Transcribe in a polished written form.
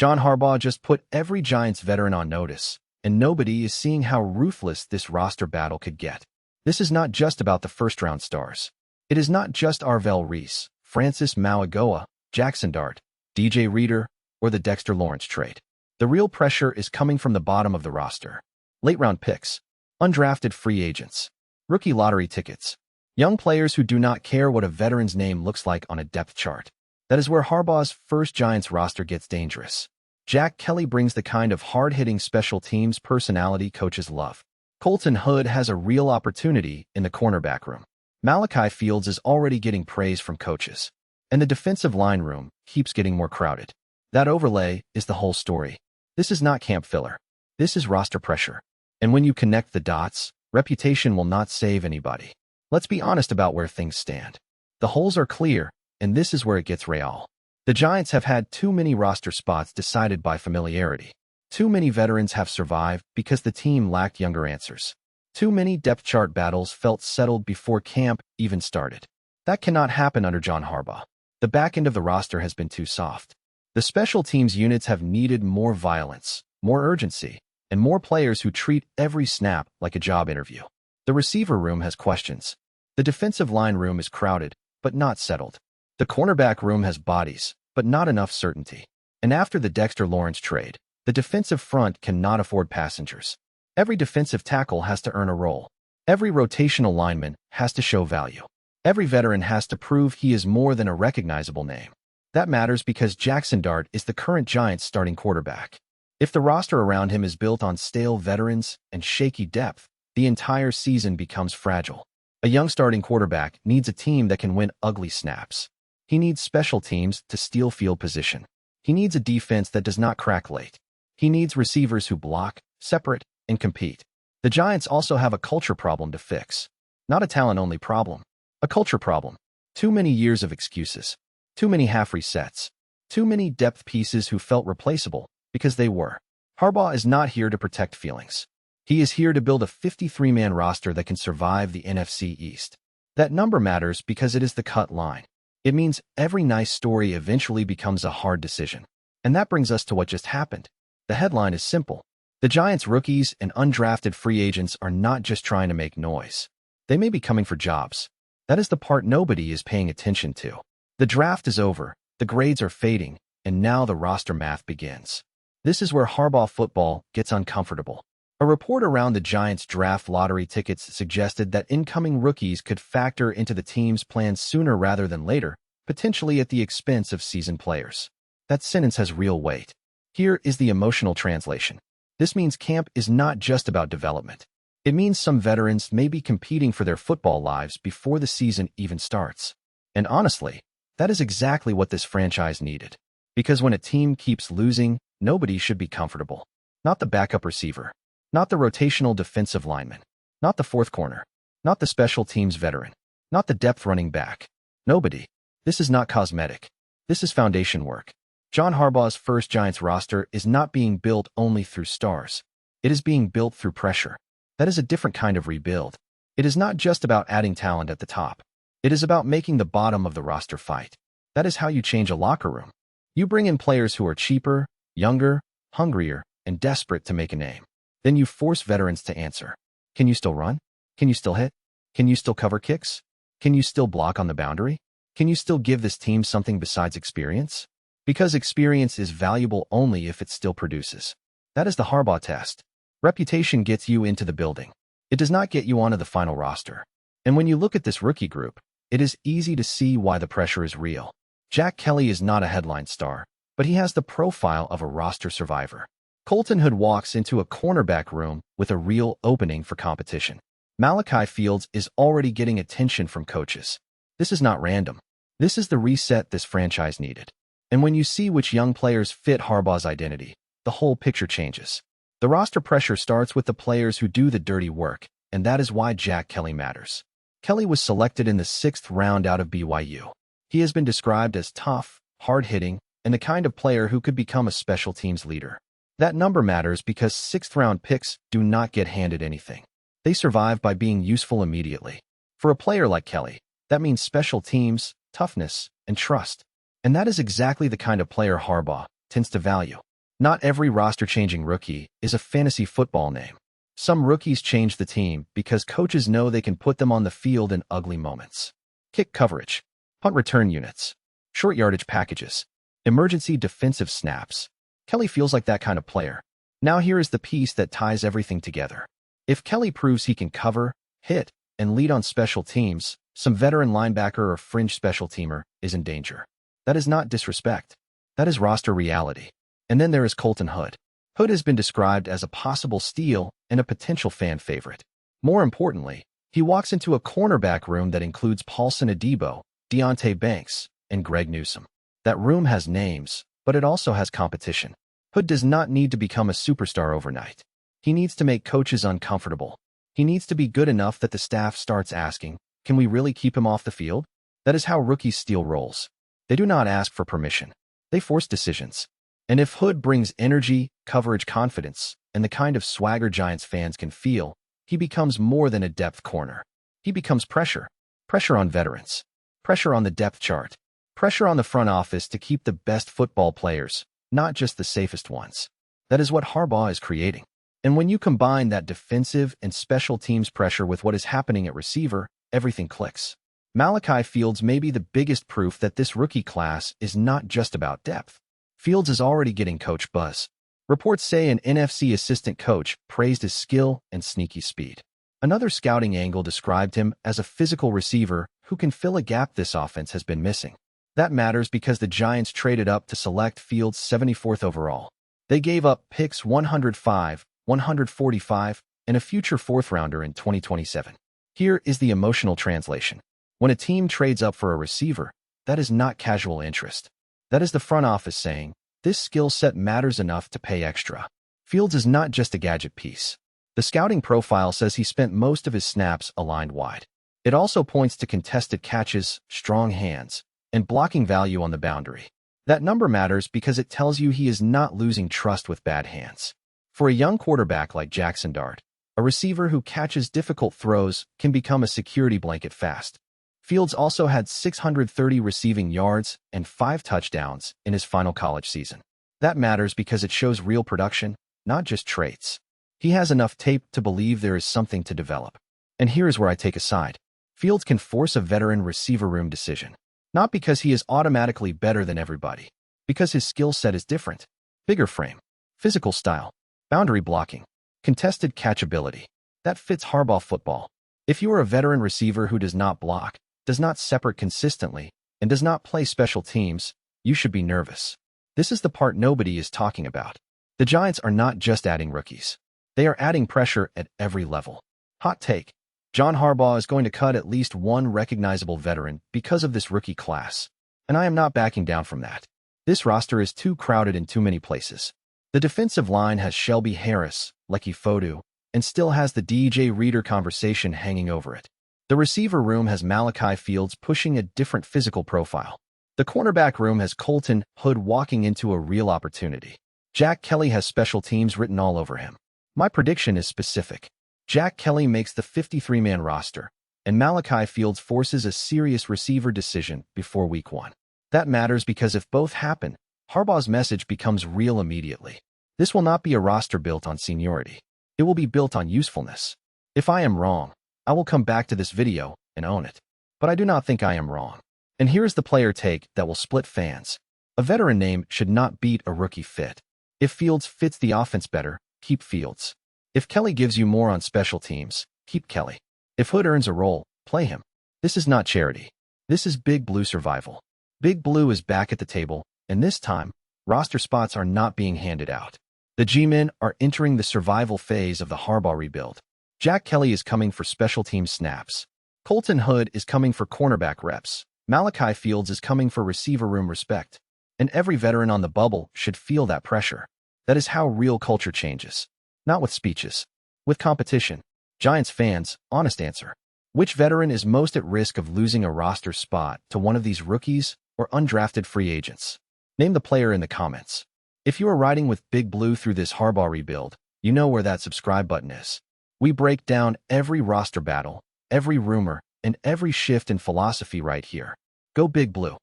John Harbaugh just put every Giants veteran on notice, and nobody is seeing how ruthless this roster battle could get. This is not just about the first-round stars. It is not just Arvell Reese, Francis Mauigoa, Jaxson Dart, DJ Reader, or the Dexter Lawrence trade. The real pressure is coming from the bottom of the roster. Late-round picks, undrafted free agents, rookie lottery tickets, young players who do not care what a veteran's name looks like on a depth chart. That is where Harbaugh's first Giants roster gets dangerous. Jack Kelly brings the kind of hard-hitting special teams personality coaches love. Colton Hood has a real opportunity in the cornerback room. Malachi Fields is already getting praise from coaches. And the defensive line room keeps getting more crowded. That overlay is the whole story. This is not camp filler. This is roster pressure. And when you connect the dots, reputation will not save anybody. Let's be honest about where things stand. The holes are clear, and this is where it gets real. The Giants have had too many roster spots decided by familiarity. Too many veterans have survived because the team lacked younger answers. Too many depth chart battles felt settled before camp even started. That cannot happen under John Harbaugh. The back end of the roster has been too soft. The special teams units have needed more violence, more urgency, and more players who treat every snap like a job interview. The receiver room has questions. The defensive line room is crowded, but not settled. The cornerback room has bodies, but not enough certainty. And after the Dexter Lawrence trade, the defensive front cannot afford passengers. Every defensive tackle has to earn a role. Every rotational lineman has to show value. Every veteran has to prove he is more than a recognizable name. That matters because Jaxson Dart is the current Giants starting quarterback. If the roster around him is built on stale veterans and shaky depth, the entire season becomes fragile. A young starting quarterback needs a team that can win ugly snaps. He needs special teams to steal field position. He needs a defense that does not crack late. He needs receivers who block, separate, and compete. The Giants also have a culture problem to fix. Not a talent-only problem. A culture problem. Too many years of excuses. Too many half resets. Too many depth pieces who felt replaceable because they were. Harbaugh is not here to protect feelings. He is here to build a 53-man roster that can survive the NFC East. That number matters because it is the cut line. It means every nice story eventually becomes a hard decision. And that brings us to what just happened. The headline is simple. The Giants' rookies and undrafted free agents are not just trying to make noise. They may be coming for jobs. That is the part nobody is paying attention to. The draft is over, the grades are fading, and now the roster math begins. This is where Harbaugh football gets uncomfortable. A report around the Giants' draft lottery tickets suggested that incoming rookies could factor into the team's plans sooner rather than later, potentially at the expense of seasoned players. That sentence has real weight. Here is the emotional translation. This means camp is not just about development. It means some veterans may be competing for their football lives before the season even starts. And honestly, that is exactly what this franchise needed. Because when a team keeps losing, nobody should be comfortable. Not the backup receiver. Not the rotational defensive lineman. Not the fourth corner. Not the special teams veteran. Not the depth running back. Nobody. This is not cosmetic. This is foundation work. John Harbaugh's first Giants roster is not being built only through stars. It is being built through pressure. That is a different kind of rebuild. It is not just about adding talent at the top. It is about making the bottom of the roster fight. That is how you change a locker room. You bring in players who are cheaper, younger, hungrier, and desperate to make a name. Then you force veterans to answer. Can you still run? Can you still hit? Can you still cover kicks? Can you still block on the boundary? Can you still give this team something besides experience? Because experience is valuable only if it still produces. That is the Harbaugh test. Reputation gets you into the building. It does not get you onto the final roster. And when you look at this rookie group, it is easy to see why the pressure is real. Jack Kelly is not a headline star, but he has the profile of a roster survivor. Colton Hood walks into a cornerback room with a real opening for competition. Malachi Fields is already getting attention from coaches. This is not random. This is the reset this franchise needed. And when you see which young players fit Harbaugh's identity, the whole picture changes. The roster pressure starts with the players who do the dirty work, and that is why Jack Kelly matters. Kelly was selected in the 6th round out of BYU. He has been described as tough, hard-hitting, and the kind of player who could become a special teams leader. That number matters because 6th-round picks do not get handed anything. They survive by being useful immediately. For a player like Kelly, that means special teams, toughness, and trust. And that is exactly the kind of player Harbaugh tends to value. Not every roster-changing rookie is a fantasy football name. Some rookies change the team because coaches know they can put them on the field in ugly moments. Kick coverage, punt return units, short yardage packages, emergency defensive snaps. Kelly feels like that kind of player. Now here is the piece that ties everything together. If Kelly proves he can cover, hit, and lead on special teams, some veteran linebacker or fringe special teamer is in danger. That is not disrespect. That is roster reality. And then there is Colton Hood. Hood has been described as a possible steal and a potential fan favorite. More importantly, he walks into a cornerback room that includes Paulson Adebo, Deonte Banks, and Greg Newsome. That room has names, but it also has competition. Hood does not need to become a superstar overnight. He needs to make coaches uncomfortable. He needs to be good enough that the staff starts asking, can we really keep him off the field? That is how rookies steal roles. They do not ask for permission. They force decisions. And if Hood brings energy, coverage confidence, and the kind of swagger Giants fans can feel, he becomes more than a depth corner. He becomes pressure. Pressure on veterans. Pressure on the depth chart. Pressure on the front office to keep the best football players, not just the safest ones. That is what Harbaugh is creating. And when you combine that defensive and special teams pressure with what is happening at receiver, everything clicks. Malachi Fields may be the biggest proof that this rookie class is not just about depth. Fields is already getting coach buzz. Reports say an NFC assistant coach praised his skill and sneaky speed. Another scouting angle described him as a physical receiver who can fill a gap this offense has been missing. That matters because the Giants traded up to select Fields 74th overall. They gave up picks 105, 145, and a future fourth-rounder in 2027. Here is the emotional translation. When a team trades up for a receiver, that is not casual interest. That is the front office saying, this skill set matters enough to pay extra. Fields is not just a gadget piece. The scouting profile says he spent most of his snaps aligned wide. It also points to contested catches, strong hands, and blocking value on the boundary. That number matters because it tells you he is not losing trust with bad hands. For a young quarterback like Jaxson Dart, a receiver who catches difficult throws can become a security blanket fast. Fields also had 630 receiving yards and 5 touchdowns in his final college season. That matters because it shows real production, not just traits. He has enough tape to believe there is something to develop. And here is where I take a side. Fields can force a veteran receiver room decision. Not because he is automatically better than everybody, because his skill set is different. Bigger frame, physical style, boundary blocking, contested catchability. That fits Harbaugh football. If you are a veteran receiver who does not block, does not separate consistently, and does not play special teams, you should be nervous. This is the part nobody is talking about. The Giants are not just adding rookies. They are adding pressure at every level. Hot take. John Harbaugh is going to cut at least one recognizable veteran because of this rookie class. And I am not backing down from that. This roster is too crowded in too many places. The defensive line has Shelby Harris, Leki Fotu, and still has the DJ Reader conversation hanging over it. The receiver room has Malachi Fields pushing a different physical profile. The cornerback room has Colton Hood walking into a real opportunity. Jack Kelly has special teams written all over him. My prediction is specific. Jack Kelly makes the 53-man roster, and Malachi Fields forces a serious receiver decision before week 1. That matters because if both happen, Harbaugh's message becomes real immediately. This will not be a roster built on seniority. It will be built on usefulness. If I am wrong, I will come back to this video and own it. But I do not think I am wrong. And here is the player take that will split fans. A veteran name should not beat a rookie fit. If Fields fits the offense better, keep Fields. If Kelly gives you more on special teams, keep Kelly. If Hood earns a role, play him. This is not charity. This is Big Blue survival. Big Blue is back at the table, and this time, roster spots are not being handed out. The G-men are entering the survival phase of the Harbaugh rebuild. Jack Kelly is coming for special team snaps. Colton Hood is coming for cornerback reps. Malachi Fields is coming for receiver room respect. And every veteran on the bubble should feel that pressure. That is how real culture changes. Not with speeches. With competition. Giants fans, honest answer. Which veteran is most at risk of losing a roster spot to one of these rookies or undrafted free agents? Name the player in the comments. If you are riding with Big Blue through this Harbaugh rebuild, you know where that subscribe button is. We break down every roster battle, every rumor, and every shift in philosophy right here. Go Big Blue.